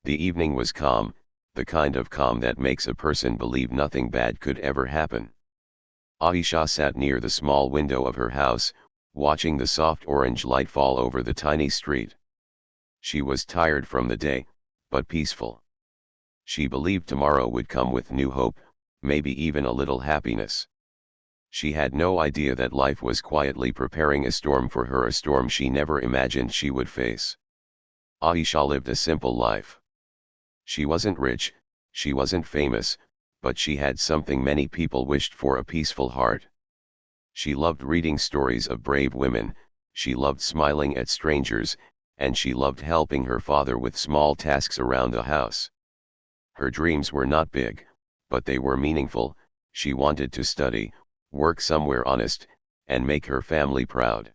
The evening was calm, the kind of calm that makes a person believe nothing bad could ever happen. Aisha sat near the small window of her house, watching the soft orange light fall over the tiny street. She was tired from the day, but peaceful. She believed tomorrow would come with new hope, maybe even a little happiness. She had no idea that life was quietly preparing a storm for her, a storm she never imagined she would face. Aisha lived a simple life. She wasn't rich, she wasn't famous, but she had something many people wished for: a peaceful heart. She loved reading stories of brave women, she loved smiling at strangers, and she loved helping her father with small tasks around the house. Her dreams were not big, but they were meaningful. She wanted to study, work somewhere honest, and make her family proud.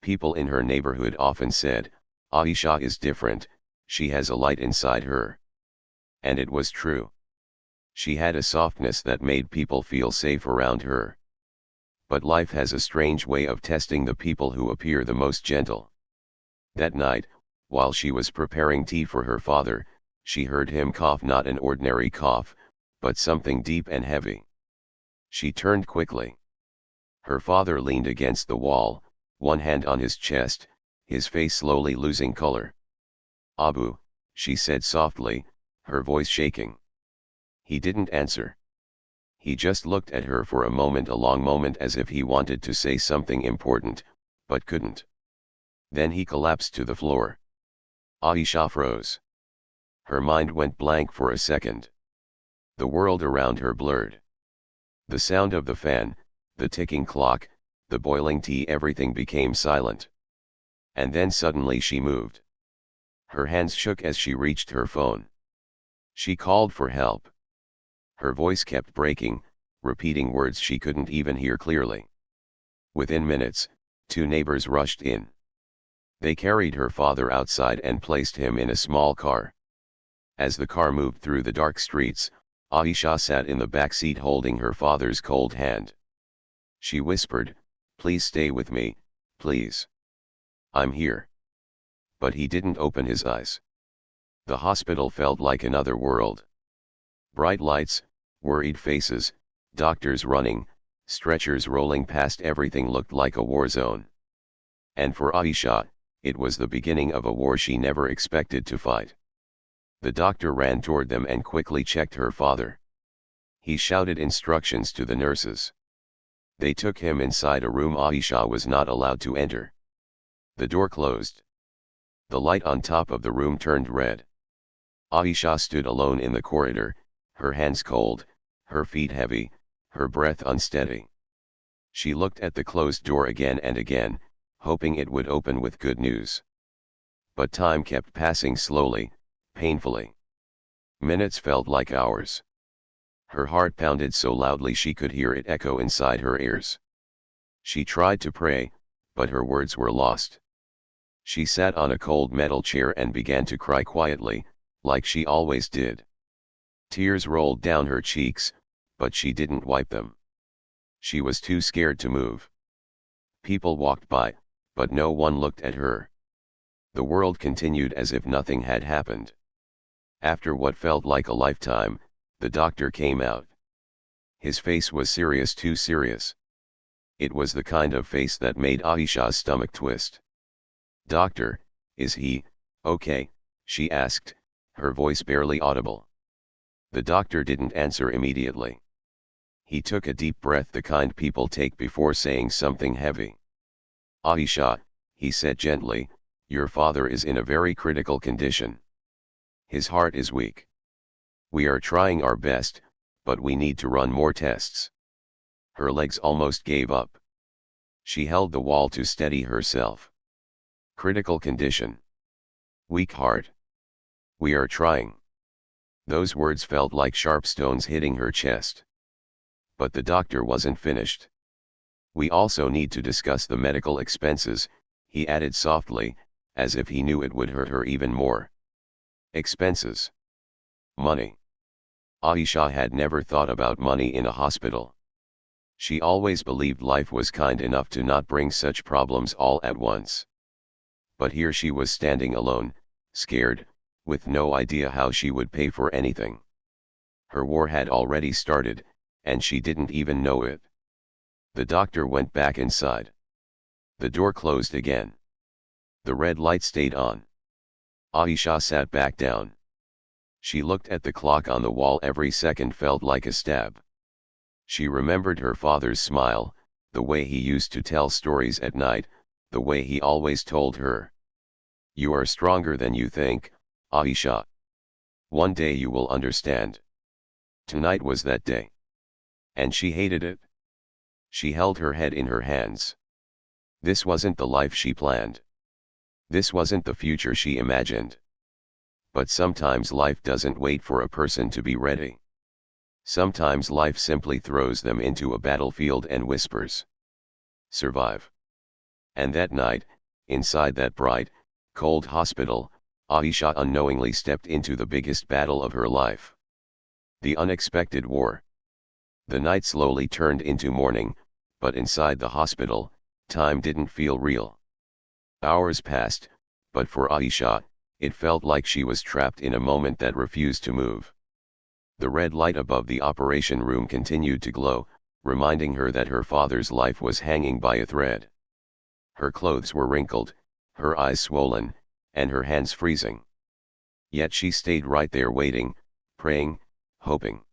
People in her neighborhood often said, "Aisha is different, she has a light inside her." And it was true. She had a softness that made people feel safe around her. But life has a strange way of testing the people who appear the most gentle. That night, while she was preparing tea for her father, she heard him cough, not an ordinary cough, but something deep and heavy. She turned quickly. Her father leaned against the wall, one hand on his chest, his face slowly losing color. "Abu," she said softly, her voice shaking. He didn't answer. He just looked at her for a moment, a long moment, as if he wanted to say something important, but couldn't. Then he collapsed to the floor. Aisha froze. Her mind went blank for a second. The world around her blurred. The sound of the fan, the ticking clock, the boiling tea, everything became silent. And then suddenly she moved. Her hands shook as she reached her phone. She called for help. Her voice kept breaking, repeating words she couldn't even hear clearly. Within minutes, 2 neighbors rushed in. They carried her father outside and placed him in a small car. As the car moved through the dark streets, Aisha sat in the back seat holding her father's cold hand. She whispered, "Please stay with me, please. I'm here." But he didn't open his eyes. The hospital felt like another world. Bright lights, worried faces, doctors running, stretchers rolling past, everything looked like a war zone. And for Aisha, it was the beginning of a war she never expected to fight. The doctor ran toward them and quickly checked her father. He shouted instructions to the nurses. They took him inside a room Aisha was not allowed to enter. The door closed. The light on top of the room turned red. Aisha stood alone in the corridor, her hands cold, her feet heavy, her breath unsteady. She looked at the closed door again and again, hoping it would open with good news. But time kept passing slowly, painfully. Minutes felt like hours. Her heart pounded so loudly she could hear it echo inside her ears. She tried to pray, but her words were lost. She sat on a cold metal chair and began to cry quietly, like she always did. Tears rolled down her cheeks, but she didn't wipe them. She was too scared to move. People walked by, but no one looked at her. The world continued as if nothing had happened. After what felt like a lifetime, the doctor came out. His face was serious, too serious. It was the kind of face that made Aisha's stomach twist. "Doctor, is he okay?" she asked, her voice barely audible. The doctor didn't answer immediately. He took a deep breath, the kind people take before saying something heavy. "Aisha," he said gently, "your father is in a very critical condition. His heart is weak. We are trying our best, but we need to run more tests." Her legs almost gave up. She held the wall to steady herself. "Critical condition. Weak heart. We are trying." Those words felt like sharp stones hitting her chest. But the doctor wasn't finished. "We also need to discuss the medical expenses," he added softly, as if he knew it would hurt her even more. Expenses. Money. Aisha had never thought about money in a hospital. She always believed life was kind enough to not bring such problems all at once. But here she was standing alone, scared, with no idea how she would pay for anything. Her war had already started, and she didn't even know it. The doctor went back inside. The door closed again. The red light stayed on. Aisha sat back down. She looked at the clock on the wall. Every second felt like a stab. She remembered her father's smile, the way he used to tell stories at night, the way he always told her, "You are stronger than you think, Aisha. One day you will understand." Tonight was that day. And she hated it. She held her head in her hands. This wasn't the life she planned. This wasn't the future she imagined. But sometimes life doesn't wait for a person to be ready. Sometimes life simply throws them into a battlefield and whispers, "Survive." And that night, inside that bright, cold hospital, Aisha unknowingly stepped into the biggest battle of her life. The unexpected war. The night slowly turned into morning, but inside the hospital, time didn't feel real. Hours passed, but for Aisha, it felt like she was trapped in a moment that refused to move. The red light above the operation room continued to glow, reminding her that her father's life was hanging by a thread. Her clothes were wrinkled, her eyes swollen, and her hands freezing. Yet she stayed right there waiting, praying, hoping.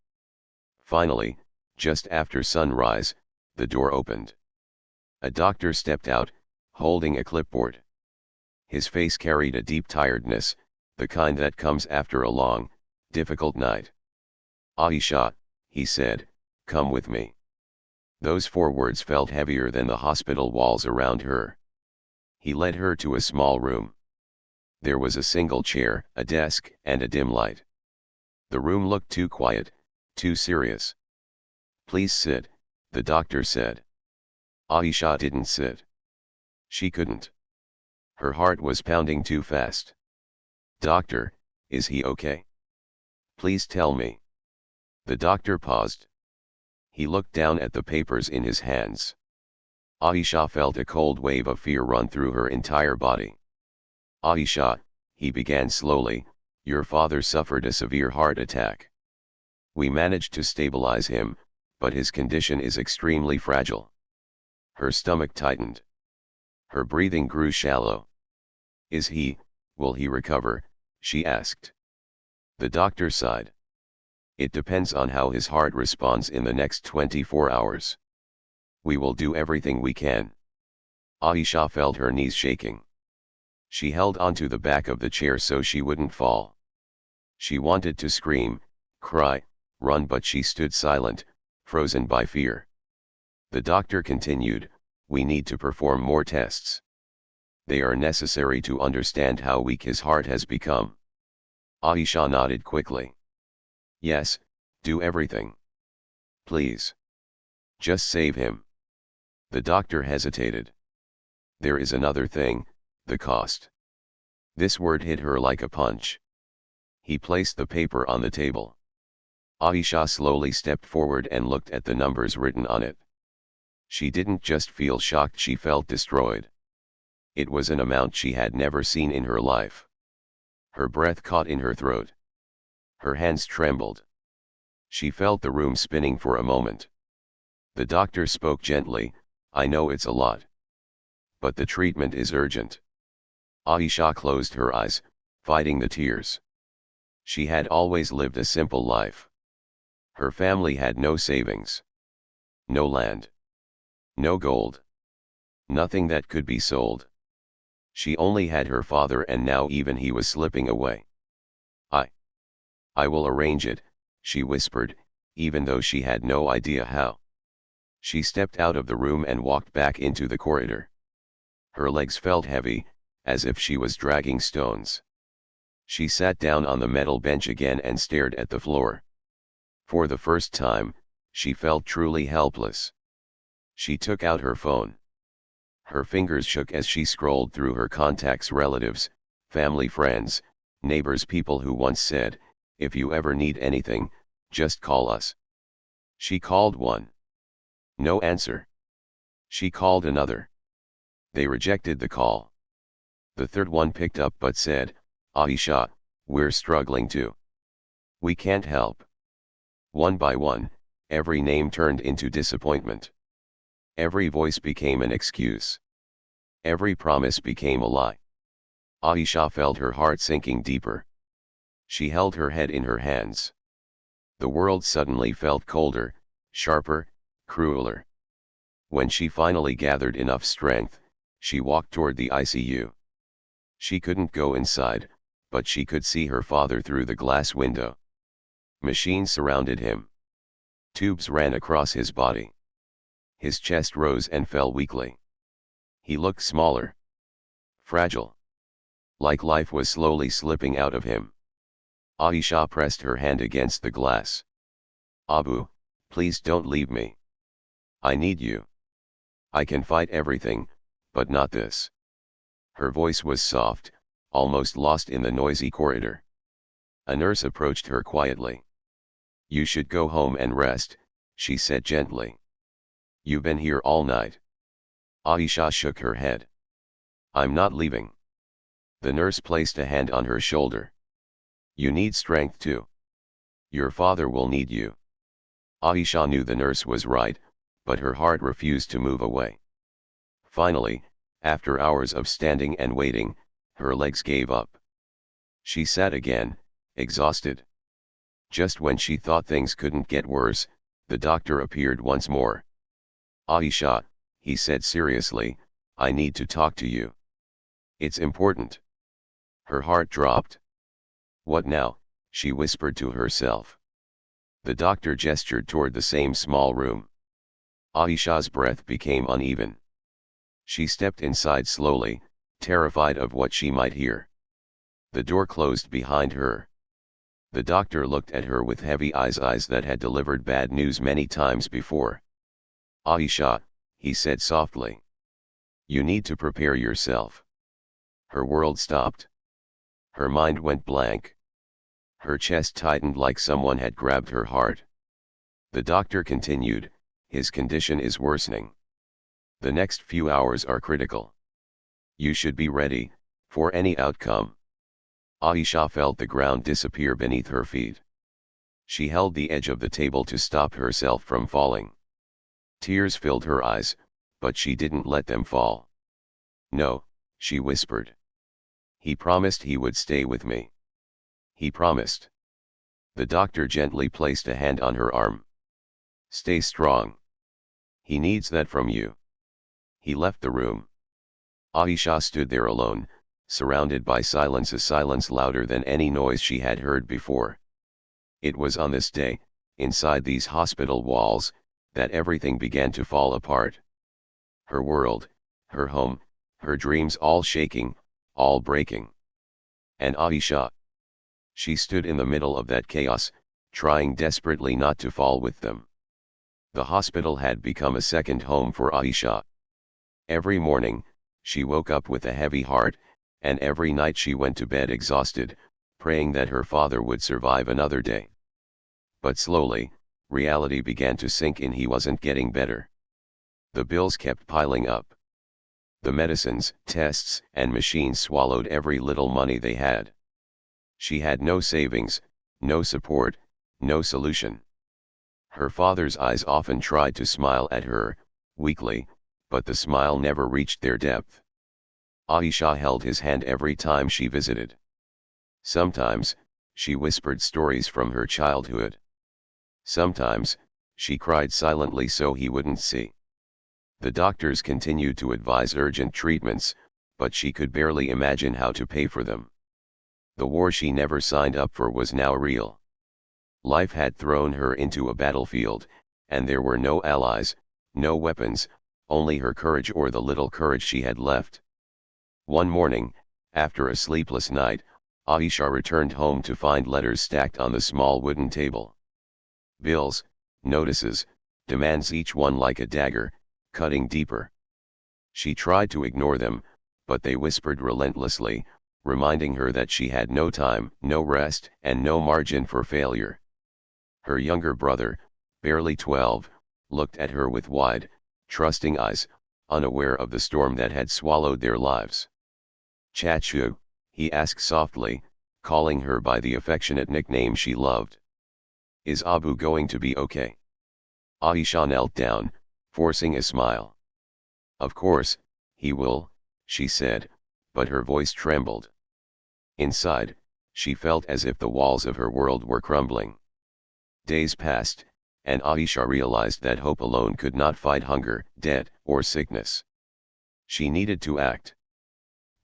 Finally, just after sunrise, the door opened. A doctor stepped out, holding a clipboard. His face carried a deep tiredness, the kind that comes after a long, difficult night. "Aisha," he said, "come with me." Those 4 words felt heavier than the hospital walls around her. He led her to a small room. There was a single chair, a desk, and a dim light. The room looked too quiet, too serious. "Please sit," the doctor said. Aisha didn't sit. She couldn't. Her heart was pounding too fast. "Doctor, is he okay? Please tell me." The doctor paused. He looked down at the papers in his hands. Aisha felt a cold wave of fear run through her entire body. "Aisha," he began slowly, "your father suffered a severe heart attack. We managed to stabilize him, but his condition is extremely fragile." Her stomach tightened. Her breathing grew shallow. Will he recover?" she asked. The doctor sighed. "It depends on how his heart responds in the next 24 hours. We will do everything we can." Aisha felt her knees shaking. She held onto the back of the chair so she wouldn't fall. She wanted to scream, cry, run, but she stood silent, frozen by fear. The doctor continued, "We need to perform more tests. They are necessary to understand how weak his heart has become." Aisha nodded quickly. "Yes, do everything. Please. Just save him." The doctor hesitated. "There is another thing, the cost." This word hit her like a punch. He placed the paper on the table. Aisha slowly stepped forward and looked at the numbers written on it. She didn't just feel shocked, she felt destroyed. It was an amount she had never seen in her life. Her breath caught in her throat. Her hands trembled. She felt the room spinning for a moment. The doctor spoke gently, "I know it's a lot. But the treatment is urgent." Aisha closed her eyes, fighting the tears. She had always lived a simple life. Her family had no savings. No land. No gold. Nothing that could be sold. She only had her father, and now even he was slipping away. I will arrange it," she whispered, even though she had no idea how. She stepped out of the room and walked back into the corridor. Her legs felt heavy, as if she was dragging stones. She sat down on the metal bench again and stared at the floor. For the first time, she felt truly helpless. She took out her phone. Her fingers shook as she scrolled through her contacts, relatives, family, friends, neighbors, people who once said, "If you ever need anything, just call us." She called one. No answer. She called another. They rejected the call. The third one picked up but said, "Aisha, We're struggling too. We can't help. One by one, every name turned into disappointment. Every voice became an excuse. Every promise became a lie. Aisha felt her heart sinking deeper. She held her head in her hands. The world suddenly felt colder, sharper, crueler. When she finally gathered enough strength, she walked toward the ICU. She couldn't go inside, but she could see her father through the glass window. Machines surrounded him. Tubes ran across his body. His chest rose and fell weakly. He looked smaller. Fragile. Like life was slowly slipping out of him. Aisha pressed her hand against the glass. Abu, please don't leave me. I need you. I can fight everything, but not this. Her voice was soft, almost lost in the noisy corridor. A nurse approached her quietly. You should go home and rest, she said gently. You've been here all night. Aisha shook her head. I'm not leaving. The nurse placed a hand on her shoulder. You need strength too. Your father will need you. Aisha knew the nurse was right, but her heart refused to move away. Finally, after hours of standing and waiting, her legs gave up. She sat again, exhausted. Just when she thought things couldn't get worse, the doctor appeared once more. Aisha, he said seriously, I need to talk to you. It's important. Her heart dropped. What now? She whispered to herself. The doctor gestured toward the same small room. Aisha's breath became uneven. She stepped inside slowly, terrified of what she might hear. The door closed behind her. The doctor looked at her with heavy eyes that had delivered bad news many times before. Aisha, he said softly. You need to prepare yourself. Her world stopped. Her mind went blank. Her chest tightened like someone had grabbed her heart. The doctor continued, his condition is worsening. The next few hours are critical. You should be ready, for any outcome. Aisha felt the ground disappear beneath her feet. She held the edge of the table to stop herself from falling. Tears filled her eyes, but she didn't let them fall. No, she whispered. He promised he would stay with me. He promised. The doctor gently placed a hand on her arm. Stay strong. He needs that from you. He left the room. Aisha stood there alone, surrounded by silence, a silence louder than any noise she had heard before. It was on this day, inside these hospital walls, that everything began to fall apart. Her world, her home, her dreams all shaking, all breaking. And Aisha. She stood in the middle of that chaos, trying desperately not to fall with them. The hospital had become a second home for Aisha. Every morning, she woke up with a heavy heart, and every night she went to bed exhausted, praying that her father would survive another day. But slowly, reality began to sink in. He wasn't getting better. The bills kept piling up. The medicines, tests, and machines swallowed every little money they had. She had no savings, no support, no solution. Her father's eyes often tried to smile at her, weakly, but the smile never reached their depth. Aisha held his hand every time she visited. Sometimes, she whispered stories from her childhood. Sometimes, she cried silently so he wouldn't see. The doctors continued to advise urgent treatments, but she could barely imagine how to pay for them. The war she never signed up for was now real. Life had thrown her into a battlefield, and there were no allies, no weapons, only her courage or the little courage she had left. One morning, after a sleepless night, Aisha returned home to find letters stacked on the small wooden table. Bills, notices, demands, each one like a dagger, cutting deeper. She tried to ignore them, but they whispered relentlessly, reminding her that she had no time, no rest, and no margin for failure. Her younger brother, barely 12, looked at her with wide, trusting eyes, unaware of the storm that had swallowed their lives. Chachu, he asked softly, calling her by the affectionate nickname she loved. "Is Abu going to be okay?" Aisha knelt down, forcing a smile. "Of course, he will," she said, but her voice trembled. Inside, she felt as if the walls of her world were crumbling. Days passed, and Aisha realized that hope alone could not fight hunger, debt, or sickness. She needed to act.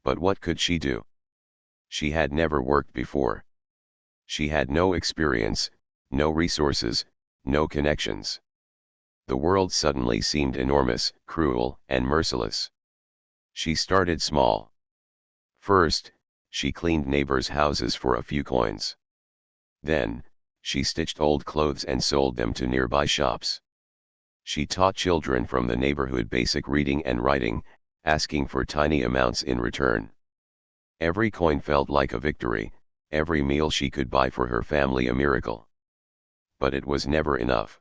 But what could she do? She had never worked before. She had no experience, no resources, no connections. The world suddenly seemed enormous, cruel, and merciless. She started small. First, she cleaned neighbors' houses for a few coins. Then, she stitched old clothes and sold them to nearby shops. She taught children from the neighborhood basic reading and writing, asking for tiny amounts in return. Every coin felt like a victory, every meal she could buy for her family a miracle. But it was never enough.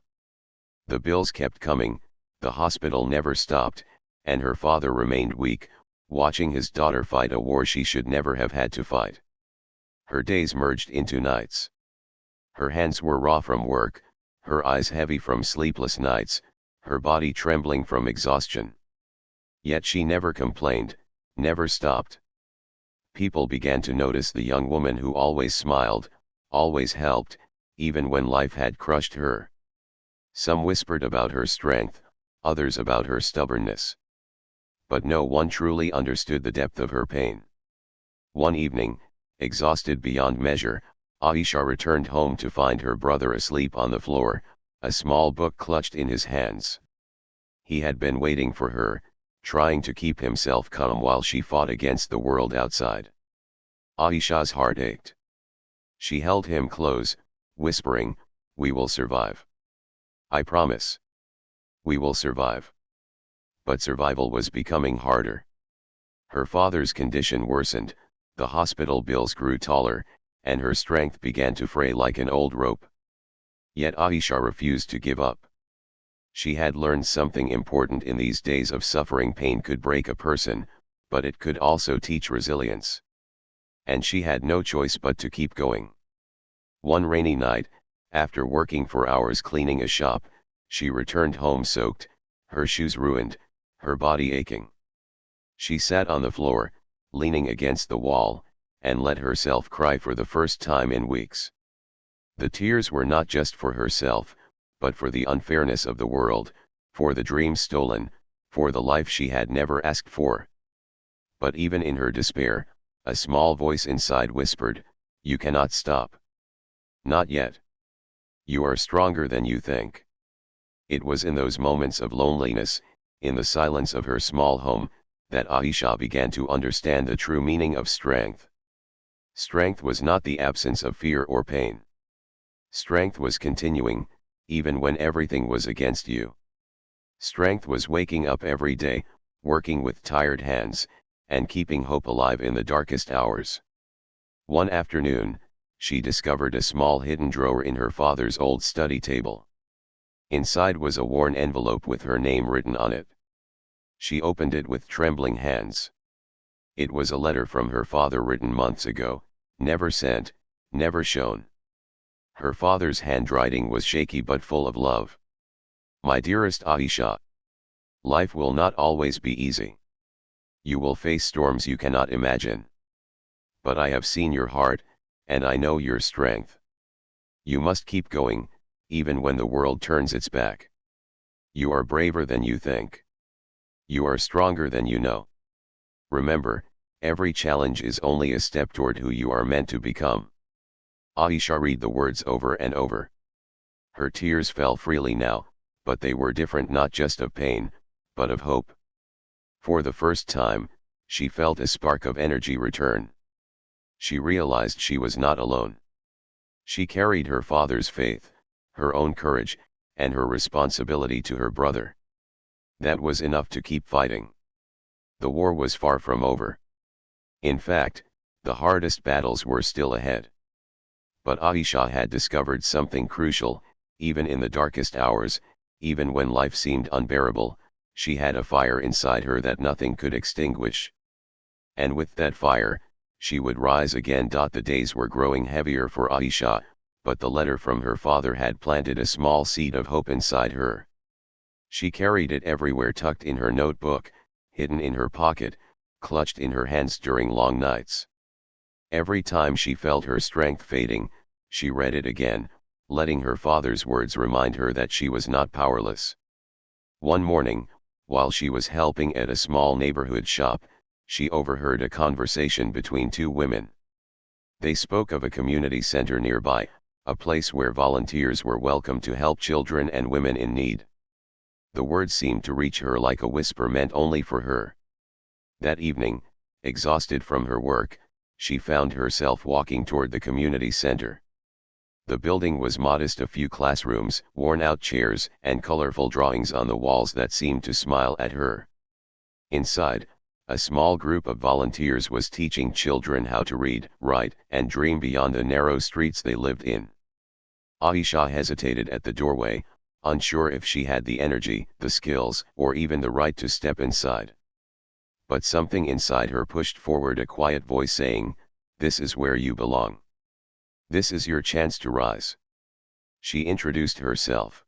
The bills kept coming, the hospital never stopped, and her father remained weak, watching his daughter fight a war she should never have had to fight. Her days merged into nights. Her hands were raw from work, her eyes heavy from sleepless nights, her body trembling from exhaustion. Yet she never complained, never stopped. People began to notice the young woman who always smiled, always helped, even when life had crushed her. Some whispered about her strength, others about her stubbornness. But no one truly understood the depth of her pain. One evening, exhausted beyond measure, Aisha returned home to find her brother asleep on the floor, a small book clutched in his hands. He had been waiting for her, trying to keep himself calm while she fought against the world outside. Aisha's heart ached. She held him close, whispering, "We will survive. I promise. We will survive." But survival was becoming harder. Her father's condition worsened, the hospital bills grew taller, and her strength began to fray like an old rope. Yet Aisha refused to give up. She had learned something important in these days of suffering. Pain could break a person, but it could also teach resilience. And she had no choice but to keep going. One rainy night, after working for hours cleaning a shop, she returned home soaked, her shoes ruined, her body aching. She sat on the floor, leaning against the wall, and let herself cry for the first time in weeks. The tears were not just for herself, but for the unfairness of the world, for the dreams stolen, for the life she had never asked for. But even in her despair, a small voice inside whispered, "You cannot stop. Not yet. You are stronger than you think." It was in those moments of loneliness, in the silence of her small home, that Aisha began to understand the true meaning of strength. Strength was not the absence of fear or pain. Strength was continuing, even when everything was against you. Strength was waking up every day, working with tired hands, and keeping hope alive in the darkest hours. One afternoon, she discovered a small hidden drawer in her father's old study table. Inside was a worn envelope with her name written on it. She opened it with trembling hands. It was a letter from her father written months ago, never sent, never shown. Her father's handwriting was shaky but full of love. "My dearest Aisha, life will not always be easy. You will face storms you cannot imagine. But I have seen your heart, and I know your strength. You must keep going, even when the world turns its back. You are braver than you think. You are stronger than you know. Remember, every challenge is only a step toward who you are meant to become." Aisha read the words over and over. Her tears fell freely now, but they were different, not just of pain, but of hope. For the first time, she felt a spark of energy return. She realized she was not alone. She carried her father's faith, her own courage, and her responsibility to her brother. That was enough to keep fighting. The war was far from over. In fact, the hardest battles were still ahead. But Aisha had discovered something crucial: even in the darkest hours, even when life seemed unbearable, she had a fire inside her that nothing could extinguish. And with that fire, She would rise again. The days were growing heavier for Aisha, but the letter from her father had planted a small seed of hope inside her. She carried it everywhere, tucked in her notebook, hidden in her pocket, clutched in her hands during long nights. Every time she felt her strength fading, she read it again, letting her father's words remind her that she was not powerless. One morning, while she was helping at a small neighborhood shop, she overheard a conversation between two women. They spoke of a community center nearby, a place where volunteers were welcome to help children and women in need. The words seemed to reach her like a whisper meant only for her. That evening, exhausted from her work, she found herself walking toward the community center. The building was modest, a few classrooms, worn-out chairs, and colorful drawings on the walls that seemed to smile at her. Inside, a small group of volunteers was teaching children how to read, write, and dream beyond the narrow streets they lived in. Aisha hesitated at the doorway, unsure if she had the energy, the skills, or even the right to step inside. But something inside her pushed forward, a quiet voice saying, "This is where you belong. This is your chance to rise." She introduced herself.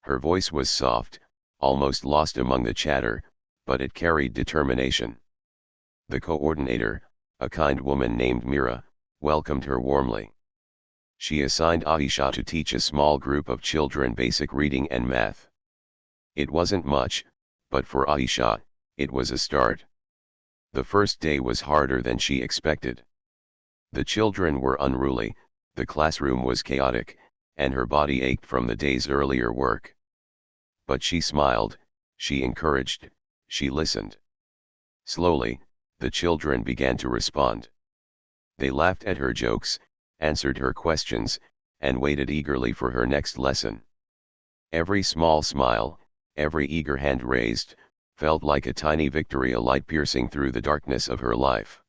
Her voice was soft, almost lost among the chatter, but it carried determination. The coordinator, a kind woman named Mira, welcomed her warmly. She assigned Aisha to teach a small group of children basic reading and math. It wasn't much, but for Aisha, it was a start. The first day was harder than she expected. The children were unruly, the classroom was chaotic, and her body ached from the day's earlier work. But she smiled, she encouraged, she listened. Slowly, the children began to respond. They laughed at her jokes, answered her questions, and waited eagerly for her next lesson. Every small smile, every eager hand raised, felt like a tiny victory, a light piercing through the darkness of her life.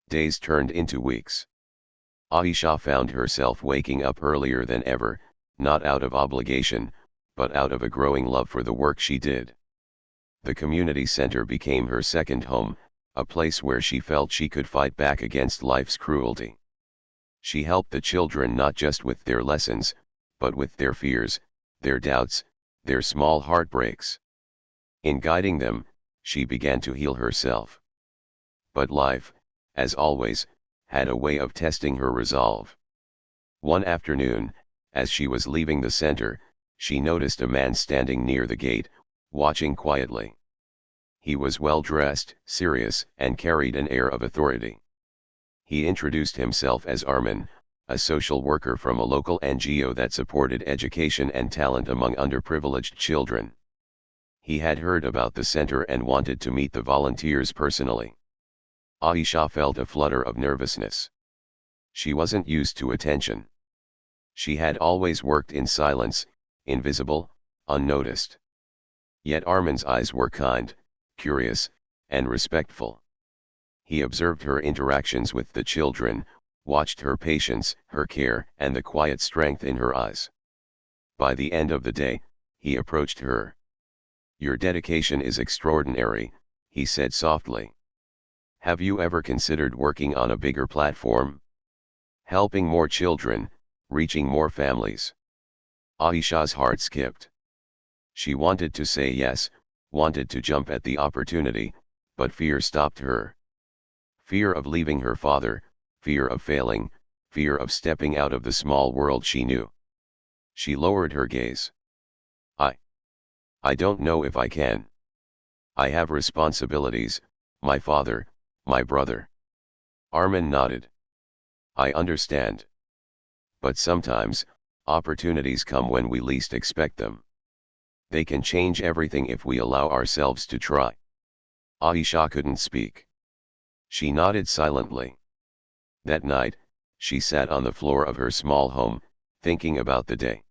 Days turned into weeks. Aisha found herself waking up earlier than ever, not out of obligation, but out of a growing love for the work she did. The community center became her second home, a place where she felt she could fight back against life's cruelty. She helped the children not just with their lessons, but with their fears, their doubts, their small heartbreaks. In guiding them, she began to heal herself. But life, as always, had a way of testing her resolve. One afternoon, as she was leaving the center, she noticed a man standing near the gate, watching quietly. He was well dressed, serious, and carried an air of authority. He introduced himself as Armin, a social worker from a local NGO that supported education and talent among underprivileged children. He had heard about the center and wanted to meet the volunteers personally. Aisha felt a flutter of nervousness. She wasn't used to attention. She had always worked in silence, invisible, unnoticed. Yet Armin's eyes were kind, curious, and respectful. He observed her interactions with the children, watched her patience, her care, and the quiet strength in her eyes. By the end of the day, he approached her. "Your dedication is extraordinary," he said softly. "Have you ever considered working on a bigger platform? Helping more children, reaching more families?" Aisha's heart skipped. She wanted to say yes, wanted to jump at the opportunity, but fear stopped her. Fear of leaving her father, fear of failing, fear of stepping out of the small world she knew. She lowered her gaze. I don't know if I can. I have responsibilities, my father, my brother." Armin nodded. "I understand. But sometimes, opportunities come when we least expect them. They can change everything if we allow ourselves to try." Aisha couldn't speak. She nodded silently. That night, she sat on the floor of her small home, thinking about the day.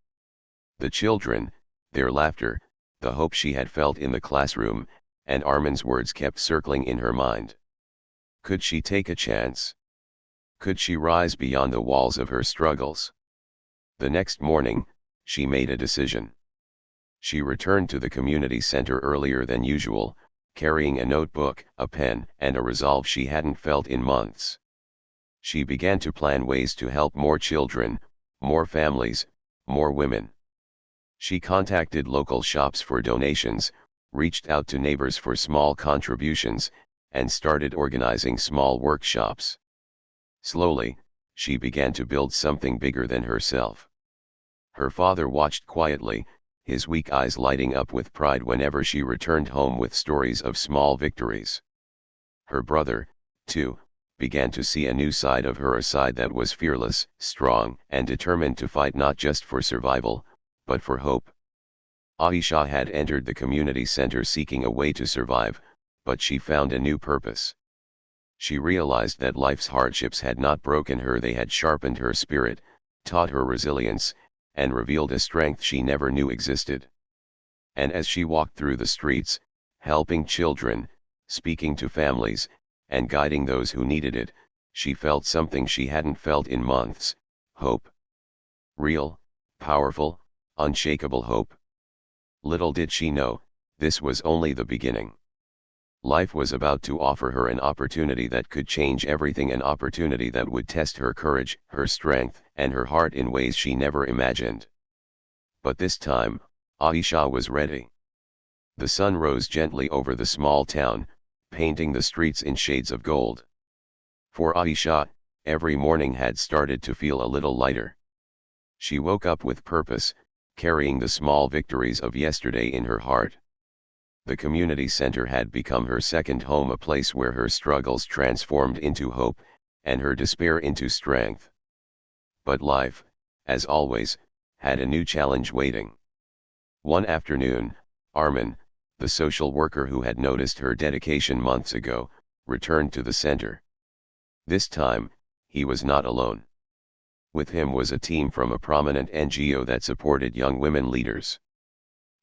The children, their laughter, the hope she had felt in the classroom, and Armin's words kept circling in her mind. Could she take a chance? Could she rise beyond the walls of her struggles? The next morning, she made a decision. She returned to the community center earlier than usual, carrying a notebook, a pen, and a resolve she hadn't felt in months. She began to plan ways to help more children, more families, more women. She contacted local shops for donations, reached out to neighbors for small contributions, and started organizing small workshops. Slowly, she began to build something bigger than herself. Her father watched quietly, his weak eyes lighting up with pride whenever she returned home with stories of small victories. Her brother, too, began to see a new side of her, a side that was fearless, strong, and determined to fight not just for survival, but for hope. Aisha had entered the community center seeking a way to survive, but she found a new purpose. She realized that life's hardships had not broken her, they had sharpened her spirit, taught her resilience, and revealed a strength she never knew existed. And as she walked through the streets, helping children, speaking to families, and guiding those who needed it, she felt something she hadn't felt in months: hope. Real, powerful, unshakable hope. Little did she know, this was only the beginning. Life was about to offer her an opportunity that could change everything, an opportunity that would test her courage, her strength, and her heart in ways she never imagined. But this time, Aisha was ready. The sun rose gently over the small town, painting the streets in shades of gold. For Aisha, every morning had started to feel a little lighter. She woke up with purpose, carrying the small victories of yesterday in her heart. The community center had become her second home, a place where her struggles transformed into hope, and her despair into strength. But life, as always, had a new challenge waiting. One afternoon, Armin, the social worker who had noticed her dedication months ago, returned to the center. This time, he was not alone. With him was a team from a prominent NGO that supported young women leaders.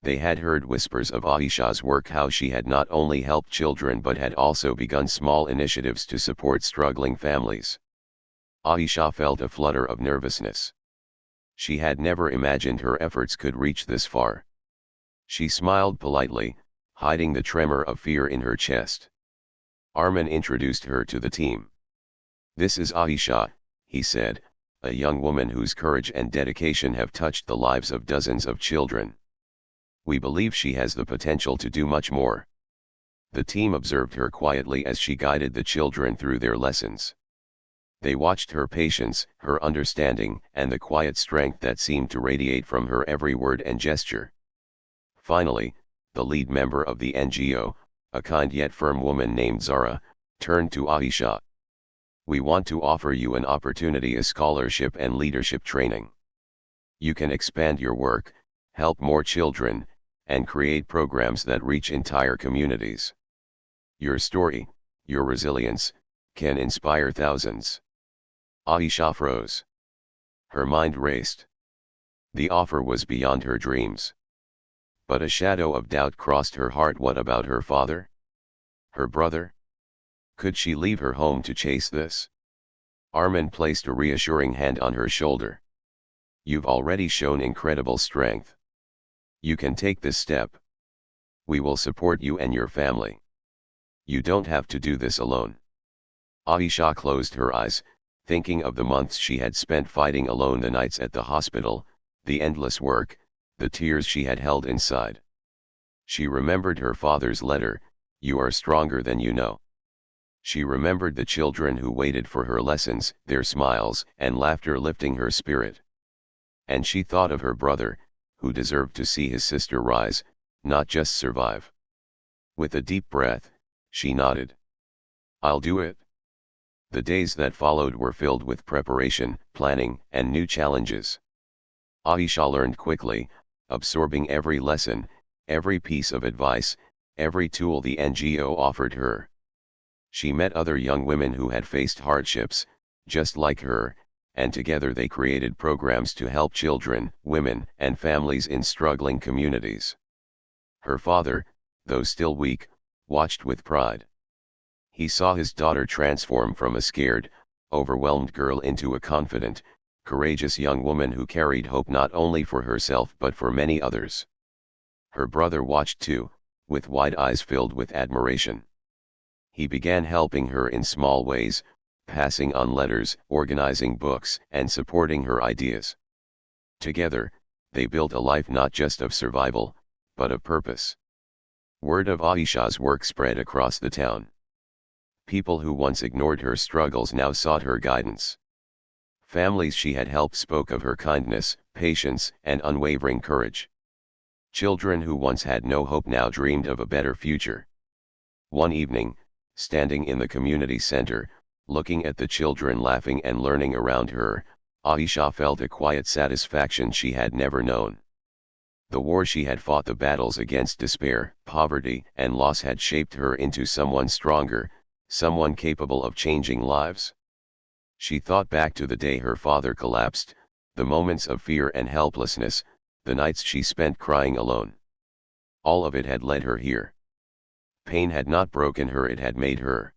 They had heard whispers of Aisha's work, how she had not only helped children but had also begun small initiatives to support struggling families. Aisha felt a flutter of nervousness. She had never imagined her efforts could reach this far. She smiled politely, hiding the tremor of fear in her chest. Armin introduced her to the team. "This is Aisha," he said, "a young woman whose courage and dedication have touched the lives of dozens of children. We believe she has the potential to do much more." The team observed her quietly as she guided the children through their lessons. They watched her patience, her understanding, and the quiet strength that seemed to radiate from her every word and gesture. Finally, the lead member of the NGO, a kind yet firm woman named Zara, turned to Aisha. "We want to offer you an opportunity, a scholarship and leadership training. You can expand your work, help more children, and create programs that reach entire communities. Your story, your resilience, can inspire thousands." Aisha froze. Her mind raced. The offer was beyond her dreams. But a shadow of doubt crossed her heart. What about her father? Her brother? Could she leave her home to chase this? Armin placed a reassuring hand on her shoulder. "You've already shown incredible strength. You can take this step. We will support you and your family. You don't have to do this alone." Aisha closed her eyes, thinking of the months she had spent fighting alone, the nights at the hospital, the endless work, the tears she had held inside. She remembered her father's letter, "You are stronger than you know." She remembered the children who waited for her lessons, their smiles and laughter lifting her spirit. And she thought of her brother, who deserved to see his sister rise, not just survive. With a deep breath, she nodded. "I'll do it." The days that followed were filled with preparation, planning, and new challenges. Aisha learned quickly, absorbing every lesson, every piece of advice, every tool the NGO offered her. She met other young women who had faced hardships, just like her, and together they created programs to help children, women, and families in struggling communities. Her father, though still weak, watched with pride. He saw his daughter transform from a scared, overwhelmed girl into a confident, courageous young woman who carried hope not only for herself but for many others. Her brother watched too, with wide eyes filled with admiration. He began helping her in small ways, passing on letters, organizing books, and supporting her ideas. Together, they built a life not just of survival, but of purpose. Word of Aisha's work spread across the town. People who once ignored her struggles now sought her guidance. Families she had helped spoke of her kindness, patience, and unwavering courage. Children who once had no hope now dreamed of a better future. One evening, standing in the community center, looking at the children laughing and learning around her, Aisha felt a quiet satisfaction she had never known. The war she had fought, the battles against despair, poverty, and loss had shaped her into someone stronger, someone capable of changing lives. She thought back to the day her father collapsed, the moments of fear and helplessness, the nights she spent crying alone. All of it had led her here. Pain had not broken her, it had made her.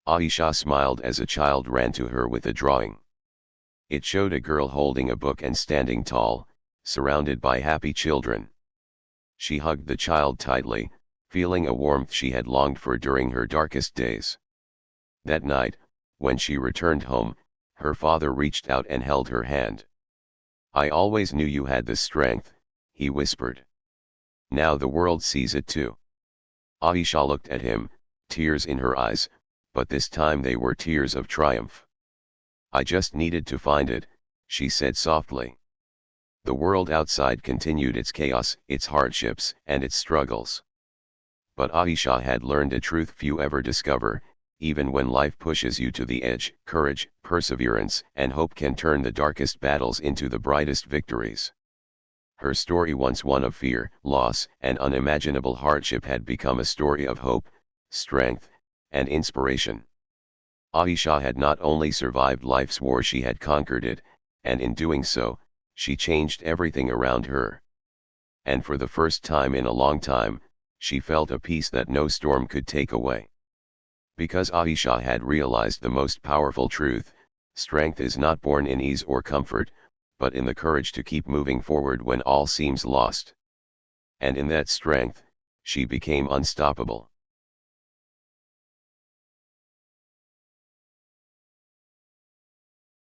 Aisha smiled as a child ran to her with a drawing. It showed a girl holding a book and standing tall, surrounded by happy children. She hugged the child tightly, feeling a warmth she had longed for during her darkest days. That night, when she returned home, her father reached out and held her hand. "I always knew you had the strength," he whispered. "Now the world sees it too." Aisha looked at him, tears in her eyes, but this time they were tears of triumph. "I just needed to find it," she said softly. The world outside continued its chaos, its hardships, and its struggles. But Aisha had learned a truth few ever discover: even when life pushes you to the edge, courage, perseverance, and hope can turn the darkest battles into the brightest victories. Her story, once one of fear, loss, and unimaginable hardship, had become a story of hope, strength, and inspiration. Aisha had not only survived life's war, she had conquered it, and in doing so, she changed everything around her. And for the first time in a long time, she felt a peace that no storm could take away. Because Aisha had realized the most powerful truth: strength is not born in ease or comfort, but in the courage to keep moving forward when all seems lost. And in that strength, she became unstoppable.